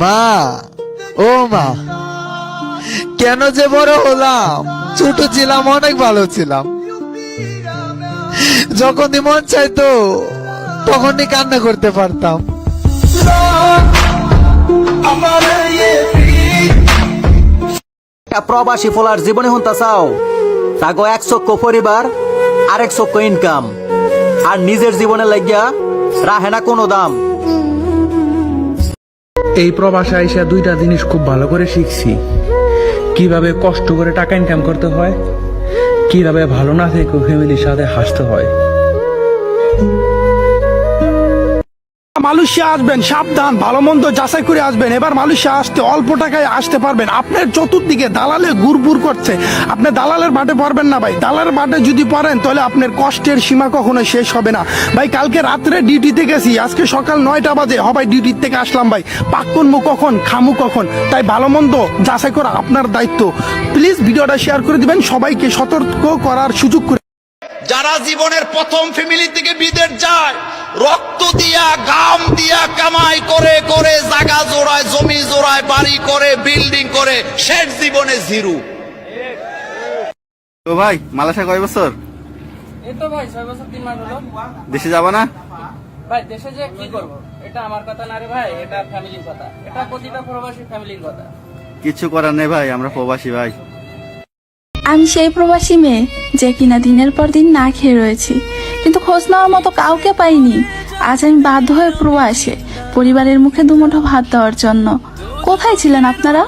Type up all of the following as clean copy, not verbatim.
মা, ও মা, কেন যে বড় হলাম? ছোট ছিলাম, অনেক ভালো ছিলাম। যখনই মন চাইতো তখনই কান্না করতে পারতাম। প্রবাসী ফলার জীবনে হন্তা চাও তাগো এক চক্ষ পরিবার আরেক চক্ষ ইনকাম, আর নিজের জীবনে লাগিয়া রাহে না কোনো দাম। এই প্রবাসে আইসা দুইটা জিনিস খুব ভালো করে শিখছি, কিভাবে কষ্ট করে টাকা ইনকাম করতে হয়, কিভাবে ভালো না থেকে ফ্যামিলির সাথে হাসতে হয়। মালয়েশিয়া আসবেন, সাবধান, ভালো মন্দ যাচাই করে আসবেন। এবার মালয়েশিয়া আসতে অল্প টাকায় আসতে পারবেন। আপনার চতুর্দিকে দালালে গুড় করছে, আপনি দালালের বাটে পড়বেন না ভাই। দালালের বাটে যদি পড়েন তাহলে আপনার কষ্টের সীমা কখনো শেষ হবে না ভাই। কালকে রাত্রে ডিউটিতে গেছি, আজকে সকাল 9টা বাজে ভাই ডিউটির থেকে আসলাম ভাই। পাক করবো কখন, খামু কখন, তাই ভালো মন্দ যাচাই করা আপনার দায়িত্ব। প্লিজ ভিডিওটা শেয়ার করে দিবেন, সবাইকে সতর্ক করার সুযোগ করে। যারা জীবনের প্রথম ফ্যামিলি থেকে বিদেশ যায়, রক্ত দিয়া গাম দিয়া কামাই করে করে জায়গা জোড়ায়, জমি জোড়ায়, বাড়ি করে, বিল্ডিং করে, শেষ জীবনে জিরো। তো ভাই মালয়েশিয়া কয় বছর? এই তো ভাই 6 বছর 3 মাস হলো। দেশে যাবা না? ভাই দেশে যে কি করব, এটা আমার কথা না রে ভাই, এটা ফ্যামিলির কথা, এটা প্রতিটা প্রবাসী ফ্যামিলির কথা। কিছু করার নেই ভাই, আমরা প্রবাসী ভাই। আমি সেই প্রবাসী মেয়ে যে কিনা দিনের পর দিন না খেয়ে রয়েছি, কিন্তু খোঁজ নেওয়ার মতো কাউকে পাইনি। আজ আমি বাধ্য হয়ে প্রবাসে পরিবারের মুখে দুমুঠো ভাত দেওয়ার জন্য। কোথায় ছিলেন আপনারা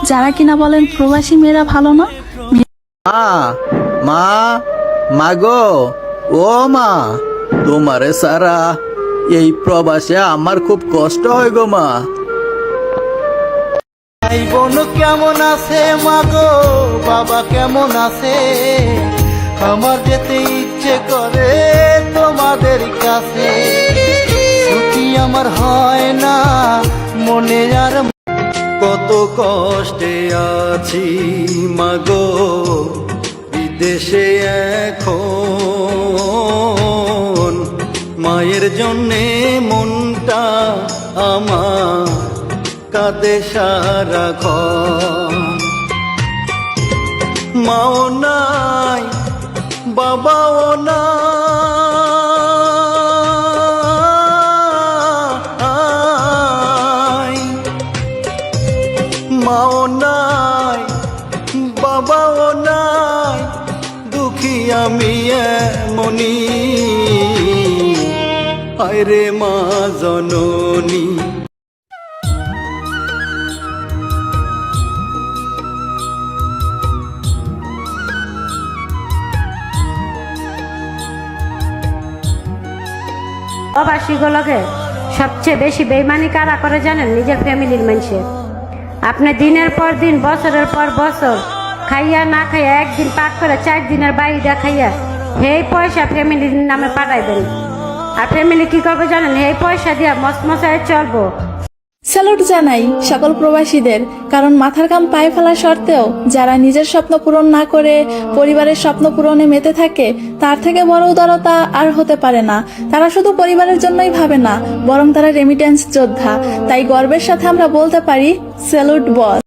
যারা কিনা বলেন প্রবাসী মেয়েরা ভালো না? মা, মা গো, ও মা, তোমারে সারা এই প্রবাসে আমার খুব কষ্ট হয় গো মা। ভাই বোন কেমন আছে মা গো, বাবা কেমন আছে? আমার যেতে ইচ্ছে করে তোমাদের কাছে, ছুটি আমার হয় না মনে। আর কত কষ্টে আছি মা গো বিদেশে এখন, মায়ের জন্যে মনটা আমার কাঁদে সারাক্ষণ। মাও নাই, বাবাও নাই, মাও নাই, বাবাও নাই, দুঃখী আমি এমনি। আরে মা জননী, প্রবাসীগুলোকে সবচেয়ে বেশি বেইমানি কারা করে জানেন? নিজের ফ্যামিলির মানুষের। আপনি দিনের পর দিন, বছরের পর বছর খাইয়া না খাইয়া, একদিন পাক করে 4 দিনের বাইরে খাইয়া এই পয়সা ফ্যামিলির নামে পাঠাইবেন। আর ফ্যামিলি কি করবে জানেন? এই পয়সা দিয়া মশমশায় চলবো। স্যালুট জানাই সকল প্রবাসীদের, কারণ মাথার ঘাম পায়ে ফেলা সত্ত্বেও যারা নিজের স্বপ্ন পূরণ না করে পরিবারের স্বপ্ন পূরণে মেতে থাকে, তার থেকে বড় উদারতা আর হতে পারে না। তারা শুধু পরিবারের জন্যই ভাবে না, বরং তারা রেমিটেন্স যোদ্ধা। তাই গর্বের সাথে আমরা বলতে পারি, স্যালুট বস।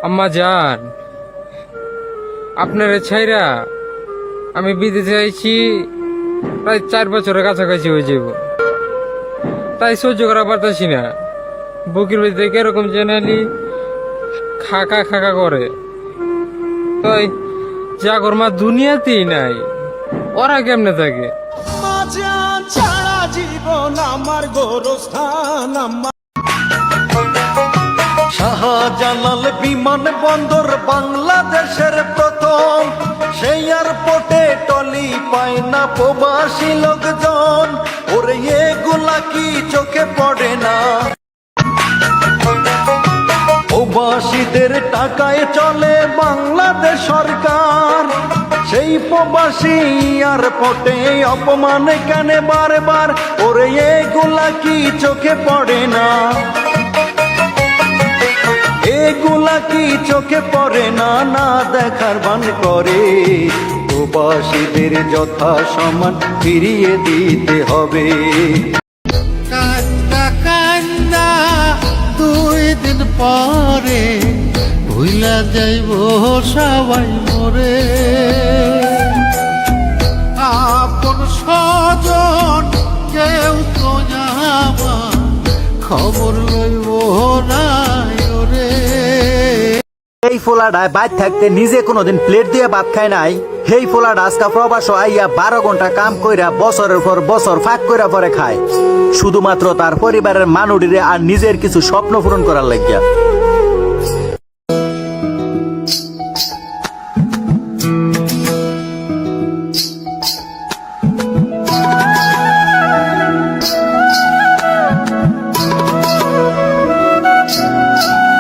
আম্মা জান, আপনার ছাইরা আমি বিদেশে আইছি প্রায় 4 বছরের কাছাকাছি হয়ে যাব, তাই সহ্য করা পারতেছি না। বুকের ভিতরে কিরকম জেনালি খাকা খাকা করে। তাই জাগর মা দুনিয়াতেই নাই, ওরা কেমনে থাকে? ছাড়া জীবন আমার গোরস্থান। শাহজালাল বিমানবন্দর বাংলাদেশের প্রথম, সেই এয়ারপোর্টে টলি পায় না প্রবাসী লোকজন। ওরে এগুলা কি চোখে পড়ে না? প্রবাসীদের টাকায় চলে বাংলাদেশ সরকার, সেই প্রবাসী এয়ারপোর্টে অপমান কেন বারবার? ওরে এগুলা কি চোখে পড়ে না? এগুলা কি চোখে পড়ে না? না দেখার ভান করে। প্রবাসীদের যথা সমান ফিরিয়ে দিতে হবে। কান্দা কান্দা দিন পরে ভুইলা যাইব সবাই মরে আপন স্বজন কেউ তো আমার খবর লইব না রে। এই ফোলাডায় বাইর থাকতে নিজে কোনোদিন প্লেট দিয়ে ভাত খায় নাই, সেই ফোলাডা আজকা প্রবাস আইয়া 12 ঘন্টা কাম কইরা বছরের পর বছর ফাঁক কইরা পরে খায়, শুধুমাত্র তার পরিবারের মানুষের আর নিজের কিছু স্বপ্ন পূরণ করার লাগিয়া।